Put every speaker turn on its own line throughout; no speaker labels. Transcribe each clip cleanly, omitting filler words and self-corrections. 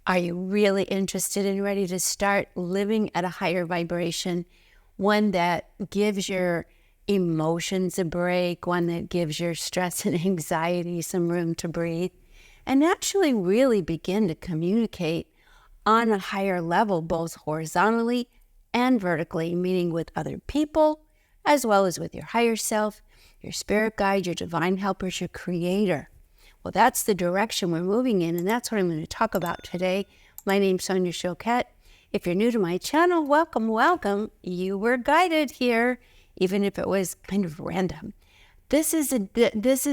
Are you really interested and ready to start living at a higher vibration? One that gives your emotions a break, one that gives your stress and anxiety some room to breathe, and actually really begin to communicate on a higher level, both horizontally and vertically, meaning with other people, as well as with your higher self, your spirit guide, your divine helpers, your creator. Well, that's the direction we're moving in, and that's what I'm going to talk about today. My name's Sonia Choquette. If you're new to my channel, welcome, welcome. You were guided here, even if it was kind of random. This is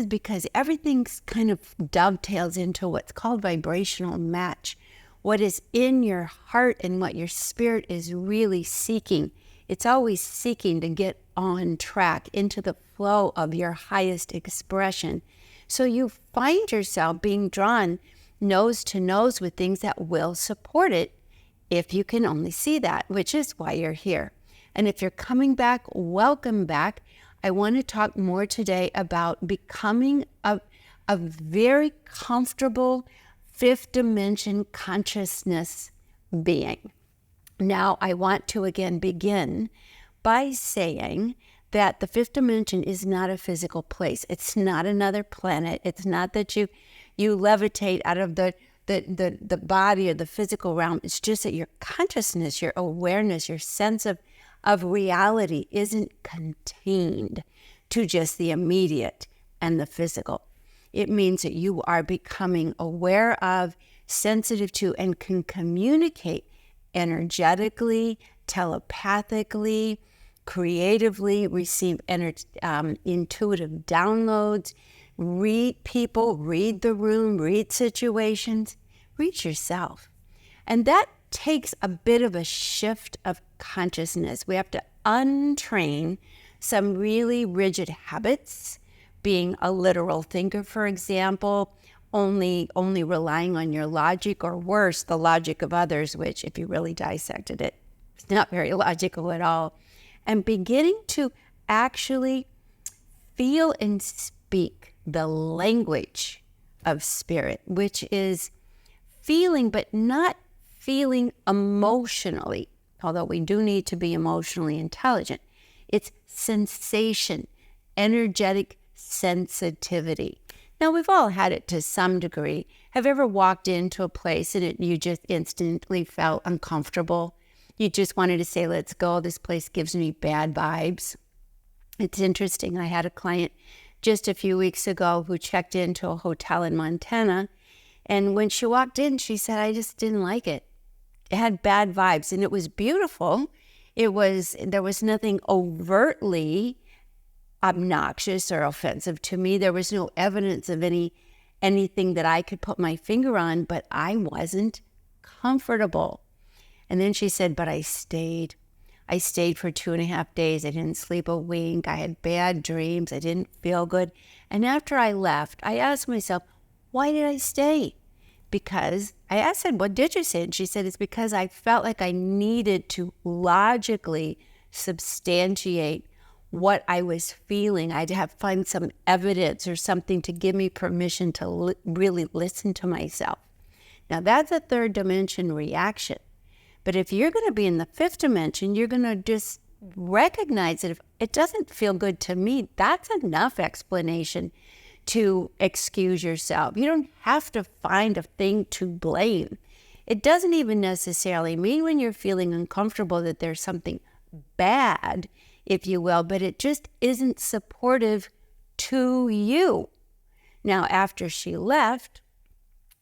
because everything's kind of dovetails into what's called vibrational match. What is in your heart and what your spirit is really seeking. It's always seeking to get on track into the flow of your highest expression. So you find yourself being drawn nose to nose with things that will support it if you can only see that, which is why you're here. And if you're coming back, welcome back. I want to talk more today about becoming a very comfortable fifth dimension consciousness being. Now, I want to again begin by saying that the fifth dimension is not a physical place. It's not another planet. It's not that you levitate out of the body or the physical realm. It's just that your consciousness, your awareness, your sense of reality isn't contained to just the immediate and the physical. It means that you are becoming aware of, sensitive to, and can communicate energetically, telepathically, creatively, receive intuitive downloads, read people, read the room, read situations, read yourself. And that takes a bit of a shift of consciousness. We have to untrain some really rigid habits, being a literal thinker, for example, only relying on your logic, or worse, the logic of others, which if you really dissected it, it's not very logical at all. And beginning to actually feel and speak the language of spirit, which is feeling, but not feeling emotionally, although we do need to be emotionally intelligent. It's sensation, energetic sensitivity. Now, we've all had it to some degree. Have you ever walked into a place and you just instantly felt uncomfortable? You just wanted to say, let's go. This place gives me bad vibes. It's interesting. I had a client just a few weeks ago who checked into a hotel in Montana. And when she walked in, she said, I just didn't like it. It had bad vibes, and it was beautiful. There was nothing overtly obnoxious or offensive to me. There was no evidence of anything that I could put my finger on, but I wasn't comfortable. And then she said, but I stayed. I stayed for 2.5 days. I didn't sleep a wink. I had bad dreams. I didn't feel good. And after I left, I asked myself, why did I stay? Because I said, what did you say? And she said, it's because I felt like I needed to logically substantiate what I was feeling. I had to find some evidence or something to give me permission to really listen to myself. Now, that's a third dimension reaction. But if you're going to be in the fifth dimension, you're going to just recognize that if it doesn't feel good to me, that's enough explanation to excuse yourself. You don't have to find a thing to blame. It doesn't even necessarily mean when you're feeling uncomfortable that there's something bad, if you will, but it just isn't supportive to you. Now, after she left,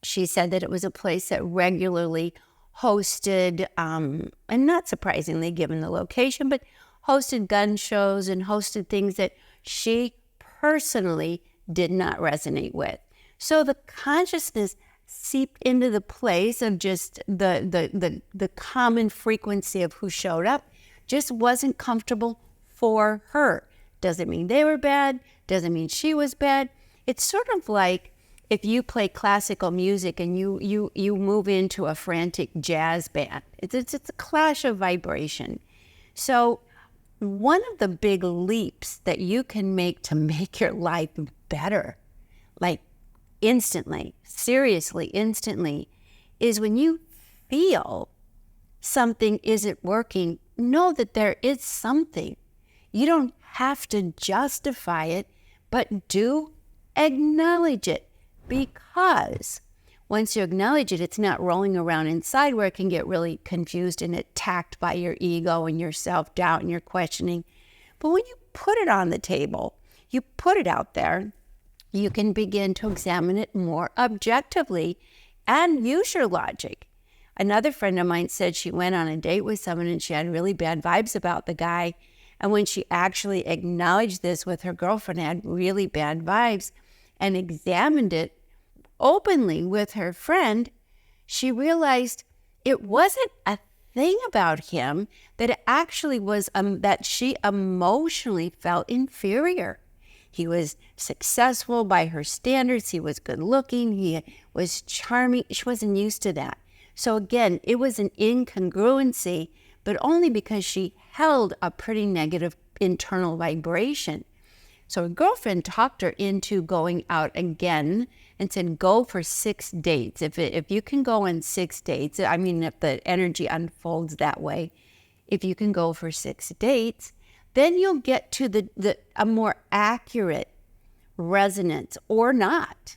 she said that it was a place that regularly hosted, and not surprisingly given the location, but hosted gun shows and hosted things that she personally did not resonate with. So the consciousness seeped into the place of just the common frequency of who showed up, just wasn't comfortable for her. Doesn't mean they were bad, doesn't mean she was bad. It's sort of like if you play classical music and you move into a frantic jazz band. It's a clash of vibration. So one of the big leaps that you can make to make your life better, like instantly, seriously, instantly, is when you feel something isn't working, know that there is something. You don't have to justify it, but do acknowledge it, because once you acknowledge it, it's not rolling around inside where it can get really confused and attacked by your ego and your self-doubt and your questioning. But when you put it on the table, you put it out there, you can begin to examine it more objectively and use your logic. Another friend of mine said she went on a date with someone and she had really bad vibes about the guy. And when she actually acknowledged this with her girlfriend, had really bad vibes, and examined it openly with her friend, she realized it wasn't a thing about him, that it actually was that she emotionally felt inferior. He was successful by her standards. He was good looking. He was charming. She wasn't used to that. So again, it was an incongruency, but only because she held a pretty negative internal vibration. So her girlfriend talked her into going out again and said, go for 6 dates. If you can go on 6 dates, I mean, if the energy unfolds that way, if you can go for 6 dates, then you'll get to a more accurate resonance or not.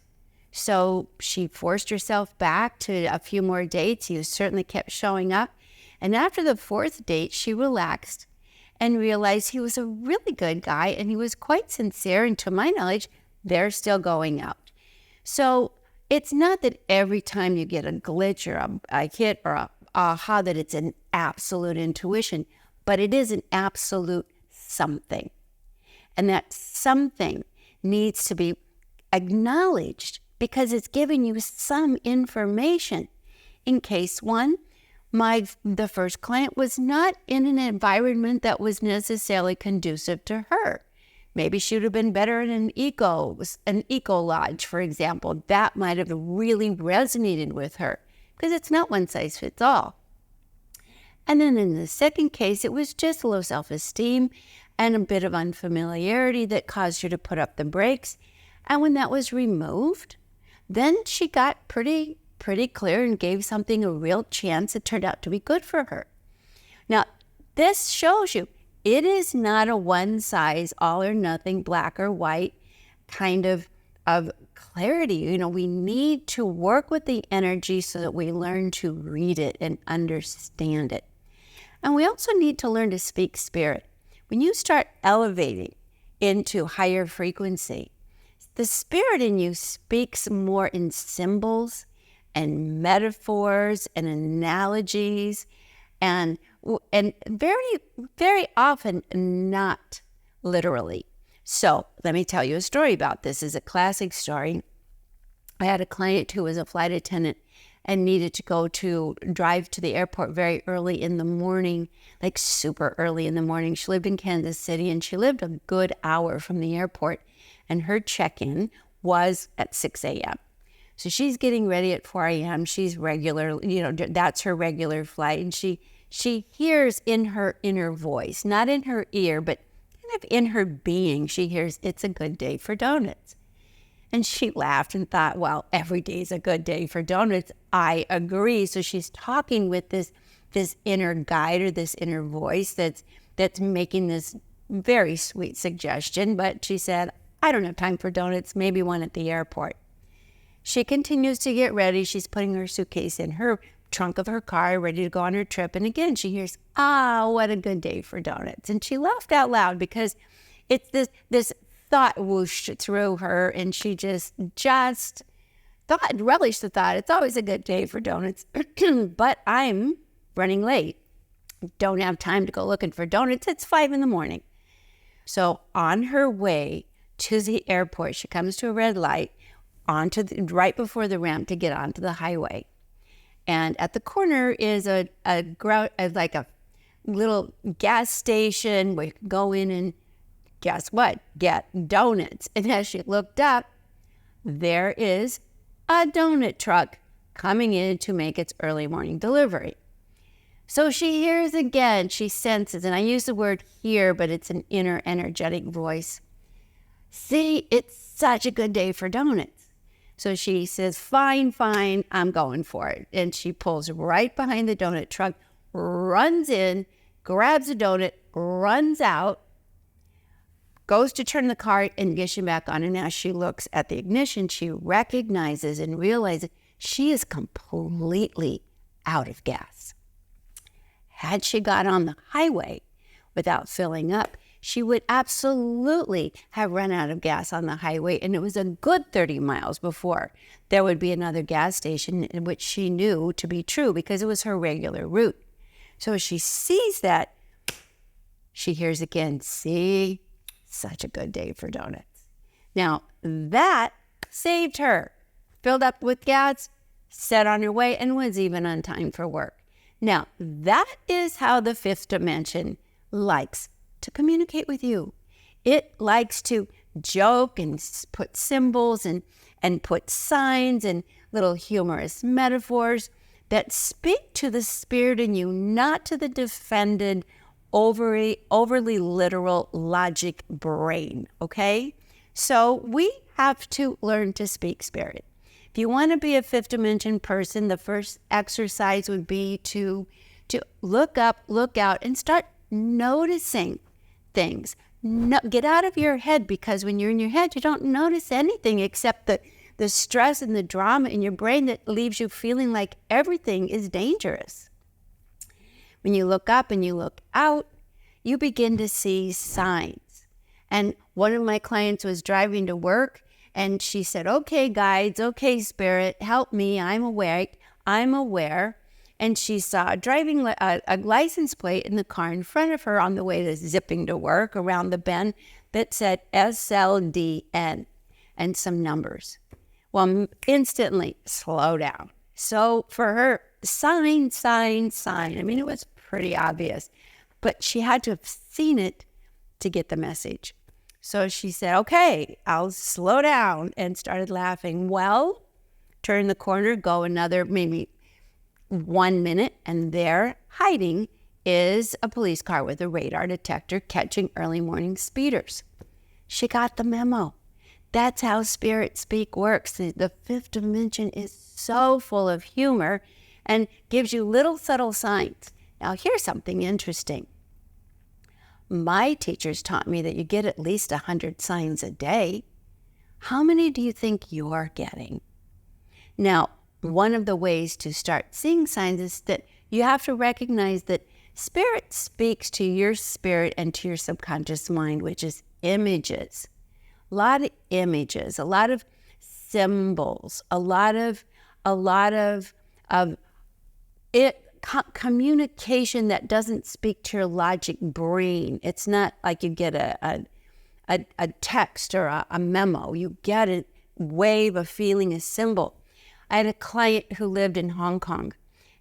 So she forced herself back to a few more dates. He certainly kept showing up. And after the 4th date, she relaxed and realized he was a really good guy and he was quite sincere. And to my knowledge, they're still going out. So it's not that every time you get a glitch or a hit or a aha that it's an absolute intuition, but it is an absolute something. And that something needs to be acknowledged because it's giving you some information. In case one, the first client was not in an environment that was necessarily conducive to her. Maybe she would have been better in an eco lodge, for example. That might have really resonated with her because it's not one size fits all. And then in the second case, it was just low self-esteem and a bit of unfamiliarity that caused her to put up the brakes. And when that was removed, then she got pretty clear and gave something a real chance that turned out to be good for her. Now, this shows you it is not a one size, all or nothing, black or white kind of clarity. You know, we need to work with the energy so that we learn to read it and understand it. And we also need to learn to speak spirit. When you start elevating into higher frequency, the spirit in you speaks more in symbols and metaphors and analogies and very, very often not literally. So let me tell you a story about this. It's a classic story. I had a client who was a flight attendant and needed to drive to the airport very early in the morning, like super early in the morning. She lived in Kansas City and she lived a good hour from the airport, and her check-in was at 6 a.m. So she's getting ready at 4 a.m. She's regular, that's her regular flight. And she hears in her inner voice, not in her ear, but kind of in her being, she hears, it's a good day for donuts. And she laughed and thought, well, every day is a good day for donuts. I agree. So she's talking with this inner guide or this inner voice that's making this very sweet suggestion. But she said, I don't have time for donuts, maybe one at the airport. She continues to get ready. She's putting her suitcase in her trunk of her car, ready to go on her trip. And again, she hears, what a good day for donuts. And she laughed out loud because it's this thought whooshed through her, and she just relished the thought, it's always a good day for donuts, but I'm running late. Don't have time to go looking for donuts. It's 5 a.m. So on her way to the airport, she comes to a red light right before the ramp to get onto the highway. And at the corner is a little gas station where you can go in and guess what? Get donuts. And as she looked up, there is a donut truck coming in to make its early morning delivery. So she hears again, she senses, and I use the word hear, but it's an inner energetic voice. See, it's such a good day for donuts. So she says, fine, I'm going for it. And she pulls right behind the donut truck, runs in, grabs a donut, runs out, goes to turn the car ignition back on. And as she looks at the ignition, she recognizes and realizes she is completely out of gas. Had she got on the highway without filling up, she would absolutely have run out of gas on the highway, and it was a good 30 miles before there would be another gas station, in which she knew to be true because it was her regular route. So as she sees that, she hears again, see, such a good day for donuts. Now, that saved her. Filled up with gas, set on her way, and was even on time for work. Now, that is how the fifth dimension likes to communicate with you. It likes to joke and put symbols and put signs and little humorous metaphors that speak to the spirit in you, not to the defended, overly literal logic brain, okay? So we have to learn to speak spirit. If you want to be a fifth dimension person, the first exercise would be to look up, look out, and start noticing things. No, get out of your head, because when you're in your head, you don't notice anything except the stress and the drama in your brain that leaves you feeling like everything is dangerous. When you look up and you look out, you begin to see signs. And one of my clients was driving to work, and she said, okay, guides, okay, spirit, help me, I'm aware. And she saw a license plate in the car in front of her on the way to zipping to work around the bend that said SLDN and some numbers. Well, instantly, slow down. So for her, sign. I mean, it was pretty obvious, but she had to have seen it to get the message. So she said, okay, I'll slow down, and started laughing. Well, turn the corner, go another maybe 1 minute, and there, hiding, is a police car with a radar detector catching early morning speeders. She got the memo. That's how spirit speak works. The fifth dimension is so full of humor and gives you little subtle signs. Now, here's something interesting. My teachers taught me that you get at least 100 signs a day. How many do you think you're getting? Now, one of the ways to start seeing signs is that you have to recognize that spirit speaks to your spirit and to your subconscious mind, which is images. A lot of images, a lot of symbols, a lot of communication that doesn't speak to your logic brain. It's not like you get a text or a memo. You get a wave, a feeling, a symbol. I had a client who lived in Hong Kong,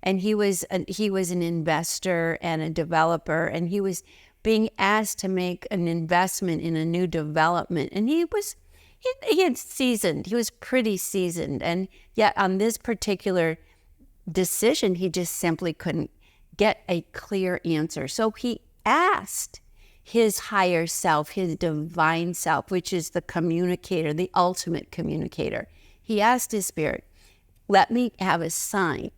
and he was an investor and a developer, and he was being asked to make an investment in a new development, and he was pretty seasoned, and yet on this particular decision, he just simply couldn't get a clear answer. So he asked his higher self, his divine self, which is the communicator, the ultimate communicator. He asked his spirit, let me have a sign.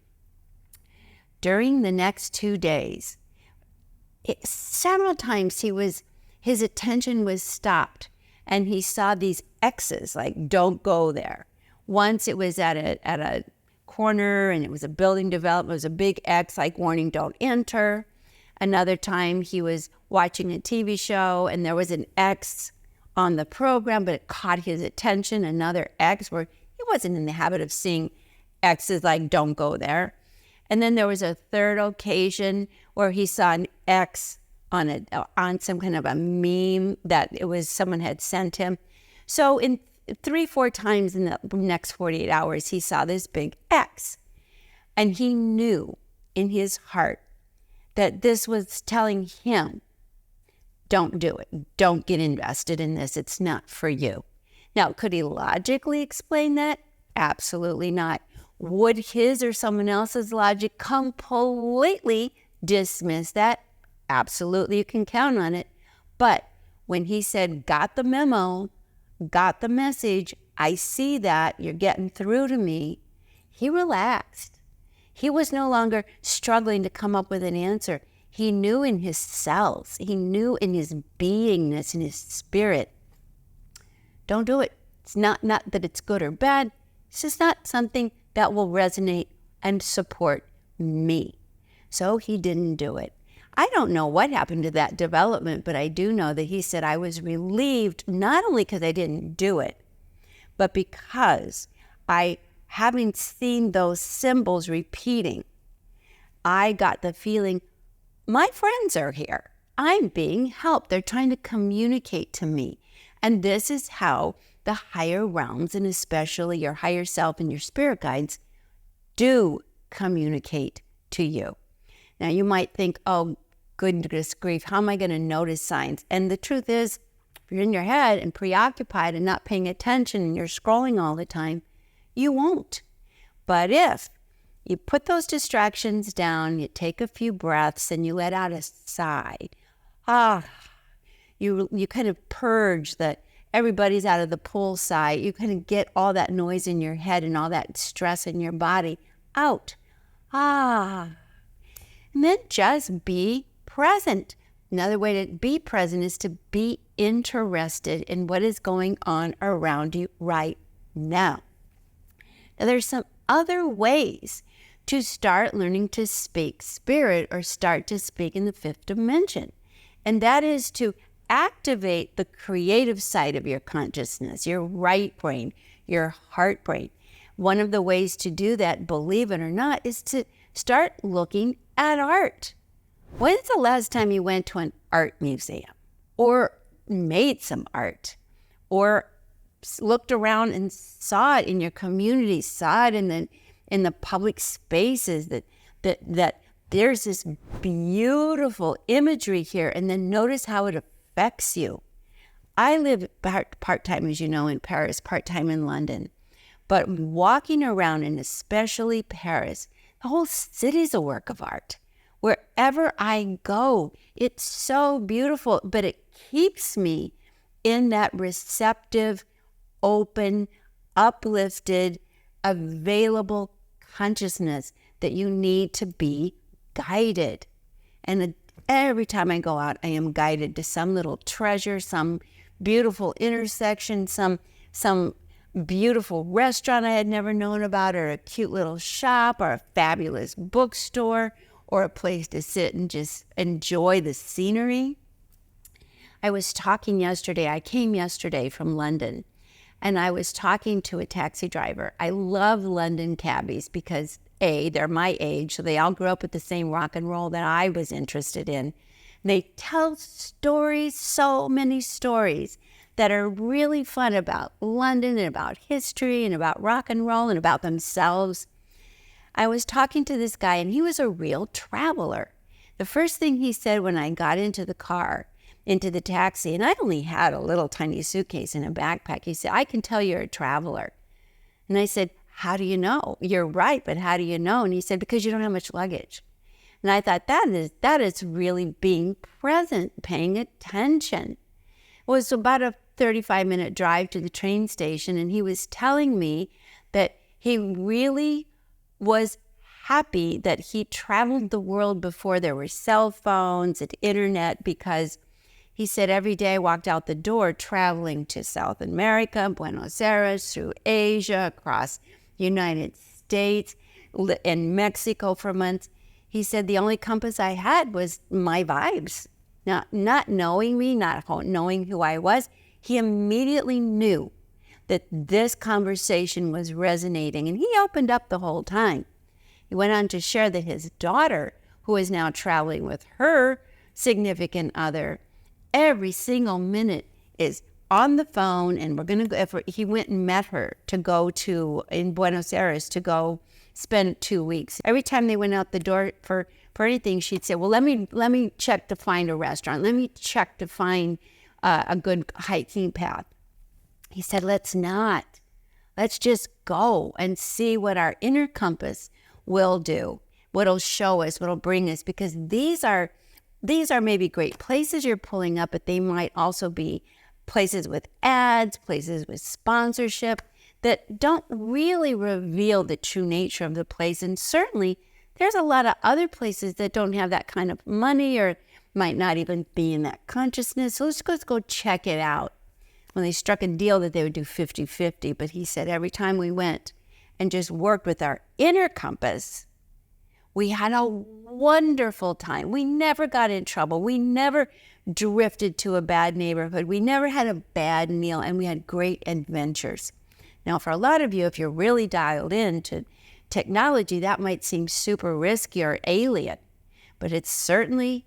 During the next 2 days, several times his attention was stopped, and he saw these X's, like, don't go there. Once it was at a corner, and it was a building development. It was a big X, like, warning, don't enter. Another time he was watching a TV show, and there was an X on the program, but it caught his attention. Another X, where he wasn't in the habit of seeing X's, like, don't go there. And then there was a third occasion where he saw an X on some kind of a meme that it was someone had sent him. So in 3-4 times in the next 48 hours, he saw this big X. And he knew in his heart that this was telling him, don't do it. Don't get invested in this. It's not for you. Now, could he logically explain that? Absolutely not. Would his or someone else's logic completely dismiss that? Absolutely, you can count on it. But when he said, got the memo, got the message, I see that you're getting through to me. He relaxed. He was no longer struggling to come up with an answer. He knew in his cells, he knew in his beingness, in his spirit, don't do it. It's not that it's good or bad. It's just not something that will resonate and support me. So he didn't do it. I don't know what happened to that development, but I do know that he said, I was relieved, not only because I didn't do it, but because having seen those symbols repeating, I got the feeling, my friends are here. I'm being helped. They're trying to communicate to me. And this is how the higher realms, and especially your higher self and your spirit guides, do communicate to you. Now, you might think, oh, goodness grief, how am I going to notice signs? And the truth is, if you're in your head and preoccupied and not paying attention and you're scrolling all the time, you won't. But if you put those distractions down, you take a few breaths and you let out a sigh, you kind of purge that everybody's out of the pool sigh. You kind of get all that noise in your head and all that stress in your body out. And then just be present. Another way to be present is to be interested in what is going on around you right now. Now, there's some other ways to start learning to speak spirit or start to speak in the fifth dimension. And that is to activate the creative side of your consciousness, your right brain, your heart brain. One of the ways to do that, believe it or not, is to start looking at art. When's the last time you went to an art museum or made some art or looked around and saw it in your community, saw it in the public spaces that there's this beautiful imagery here, and then notice how it affects you. I live part-time, as you know, in Paris, part-time in London. But walking around, and especially Paris, the whole city's a work of art. Wherever I go, it's so beautiful, but it keeps me in that receptive, open, uplifted, available consciousness that you need to be guided. And every time I go out, I am guided to some little treasure, some beautiful intersection, some beautiful restaurant I had never known about, or a cute little shop, or a fabulous bookstore, or a place to sit and just enjoy the scenery. I came yesterday from London, and I was talking to a taxi driver. I love London cabbies because A, they're my age, so they all grew up with the same rock and roll that I was interested in. They tell stories, so many stories that are really fun about London and about history and about rock and roll and about themselves. I was talking to this guy, and he was a real traveler. The first thing he said when I got into the taxi, and I only had a little tiny suitcase and a backpack, he said, I can tell you're a traveler. And I said, how do you know? You're right, but how do you know? And he said, because you don't have much luggage. And I thought, that is really being present, paying attention. It was about a 35-minute drive to the train station, and he was telling me that he really was happy that he traveled the world before there were cell phones and internet, because he said every day I walked out the door traveling to South America, Buenos Aires, through Asia, across the United States, in Mexico for months. He said the only compass I had was my vibes. Now, not knowing me, not knowing who I was, he immediately knew that this conversation was resonating, and he opened up the whole time. He went on to share that his daughter, who is now traveling with her significant other, every single minute is on the phone, and we're going to go. He went and met her to go to in Buenos Aires to go spend 2 weeks. Every time they went out the door for anything, she'd say, well, let me check to find a restaurant. Let me check to find a good hiking path. He said, let's not. Let's just go and see what our inner compass will do, what'll show us, what'll bring us, because these are maybe great places you're pulling up, but they might also be places with ads, places with sponsorship. that don't really reveal the true nature of the place. And certainly there's a lot of other places that don't have that kind of money or might not even be in that consciousness. So let's go check it out. When they struck a deal that they would do 50-50, but he said every time we went and just worked with our inner compass, we had a wonderful time. We never got in trouble. We never drifted to a bad neighborhood. We never had a bad meal, and we had great adventures. Now, for a lot of you, if you're really dialed into technology, that might seem super risky or alien, but it's certainly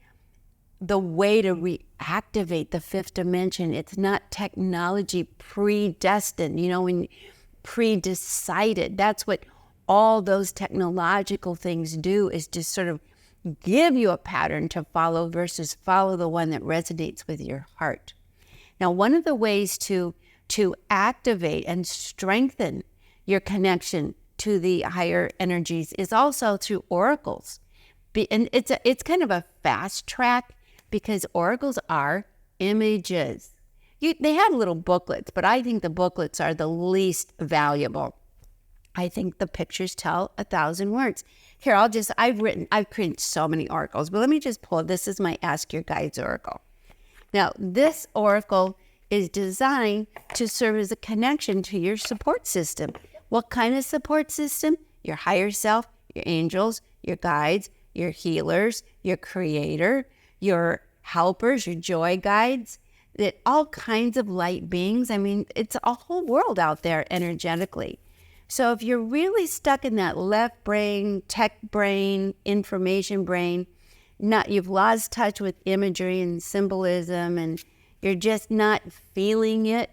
the way to reactivate the fifth dimension. It's not technology predestined, when pre-decided. That's what all those technological things do, is just sort of give you a pattern to follow versus follow the one that resonates with your heart. Now, one of the ways to activate and strengthen your connection to the higher energies is also through oracles. And it's kind of a fast track, because oracles are images. They have little booklets, but I think the booklets are the least valuable. I think the pictures tell 1,000 words. Here, I've created so many oracles, but let me just pull. This is my Ask Your Guides oracle. Now, this oracle is designed to serve as a connection to your support system. What kind of support system? Your higher self, your angels, your guides, your healers, your creator, your helpers, your joy guides, that all kinds of light beings. I mean, it's a whole world out there energetically. So if you're really stuck in that left brain, tech brain, information brain, you've lost touch with imagery and symbolism, and you're just not feeling it,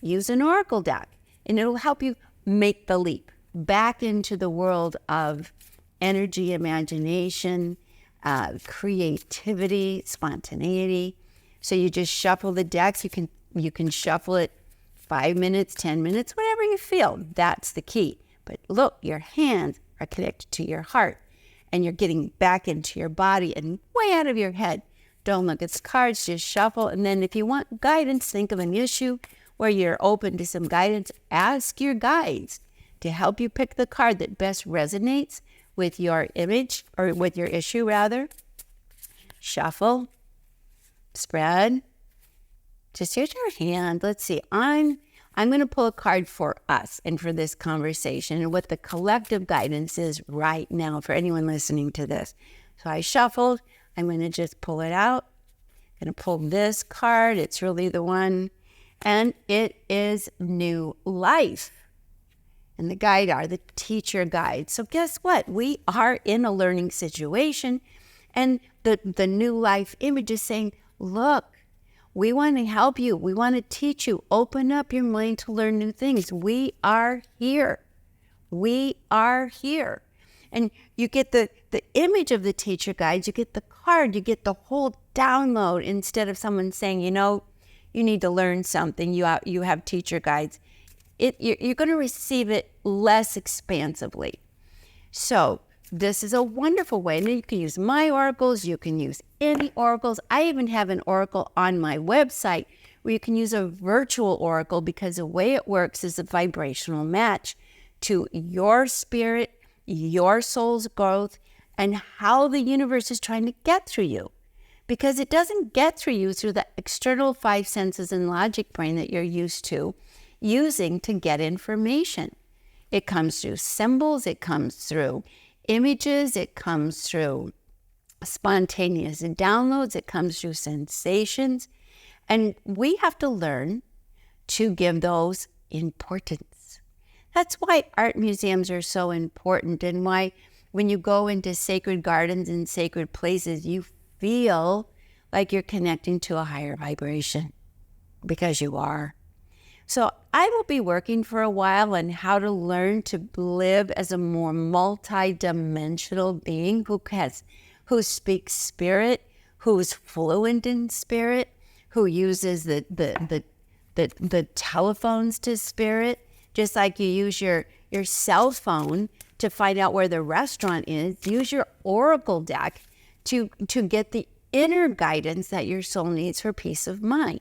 use an oracle deck, and it'll help you make the leap back into the world of energy, imagination, creativity, spontaneity. So you just shuffle the decks. You can shuffle it 5 minutes, 10 minutes, whatever you feel. That's the key. But look, your hands are connected to your heart, and you're getting back into your body and way out of your head. Don't look at the cards, just shuffle. And then if you want guidance, think of an issue where you're open to some guidance. Ask your guides to help you pick the card that best resonates with your image, or with your issue rather. Shuffle, spread, just use your hand. Let's see, I'm going to pull a card for us and for this conversation and what the collective guidance is right now for anyone listening to this. So I shuffled. I'm going to just pull it out. I'm going to pull this card. It's really the one. And it is new life. And the guide are the teacher guides. So guess what? We are in a learning situation. And the new life image is saying, look, we want to help you. We want to teach you. Open up your mind to learn new things. We are here. We are here. And you get the image of the teacher guides. You get the card. You get the whole download, instead of someone saying, you need to learn something. You have teacher guides. You're going to receive it less expansively. So this is a wonderful way. And you can use my oracles. You can use any oracles. I even have an oracle on my website where you can use a virtual oracle, because the way it works is a vibrational match to your spirit, your soul's growth, and how the universe is trying to get through you. Because it doesn't get through you through the external 5 senses and logic brain that you're used to using to get information. It comes through symbols, it comes through images, it comes through spontaneous downloads, it comes through sensations. And we have to learn to give those importance. That's why art museums are so important, and why when you go into sacred gardens and sacred places, you feel like you're connecting to a higher vibration, because you are. So I will be working for a while on how to learn to live as a more multi-dimensional being who speaks spirit, who's fluent in spirit, who uses the telephones to spirit, just like you use your cell phone to find out where the restaurant is. Use your oracle deck to get the inner guidance that your soul needs for peace of mind.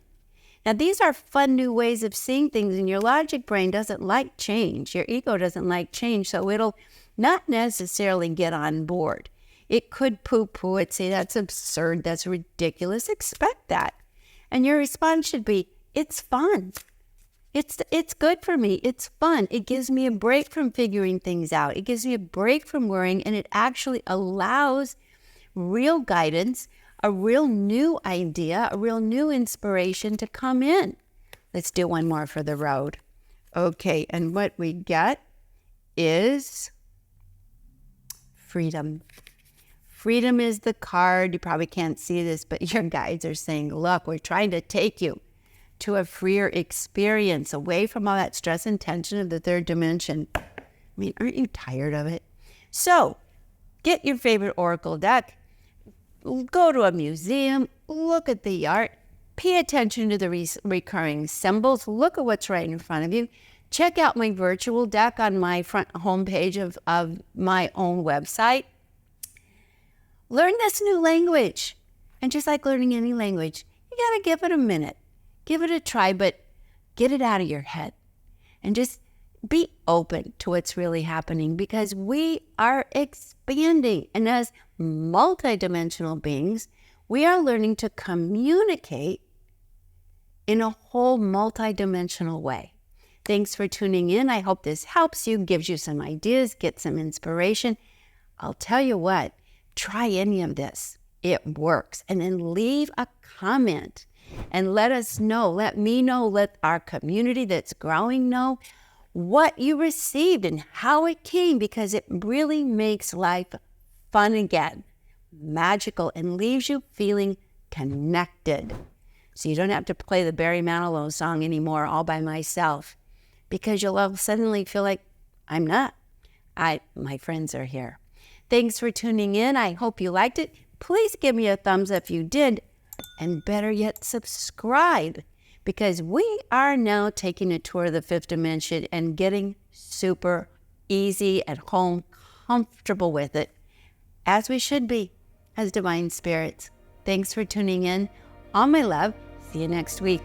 Now, these are fun new ways of seeing things, and your logic brain doesn't like change. Your ego doesn't like change, so it'll not necessarily get on board. It could poo-poo it, say that's absurd, that's ridiculous. Expect that. And your response should be, it's fun. It's good for me. It's fun. It gives me a break from figuring things out. It gives me a break from worrying, and it actually allows real guidance, a real new idea, a real new inspiration to come in. Let's do one more for the road. Okay, and what we get is freedom. Freedom is the card. You probably can't see this, but your guides are saying, look, we're trying to take you to a freer experience, away from all that stress and tension of the third dimension. I mean, aren't you tired of it? So, get your favorite oracle deck, go to a museum, look at the art, pay attention to the recurring symbols, look at what's right in front of you. Check out my virtual deck on my front homepage of my own website. Learn this new language. And just like learning any language, you got to give it a minute. Give it a try, but get it out of your head. And just be open to what's really happening, because we are expanding. And as multidimensional beings, we are learning to communicate in a whole multidimensional way. Thanks for tuning in. I hope this helps you, gives you some ideas, get some inspiration. I'll tell you what, try any of this. It works. And then leave a comment and let us know, let me know, let our community that's growing know what you received and how it came, because it really makes life fun again, magical, and leaves you feeling connected. So you don't have to play the Barry Manilow song anymore all by myself, because you'll suddenly feel like, I'm not. My friends are here. Thanks for tuning in. I hope you liked it. Please give me a thumbs up if you did. And better yet, subscribe, because we are now taking a tour of the fifth dimension and getting super easy at home, comfortable with it, as we should be as divine spirits. Thanks for tuning in. All my love. See you next week.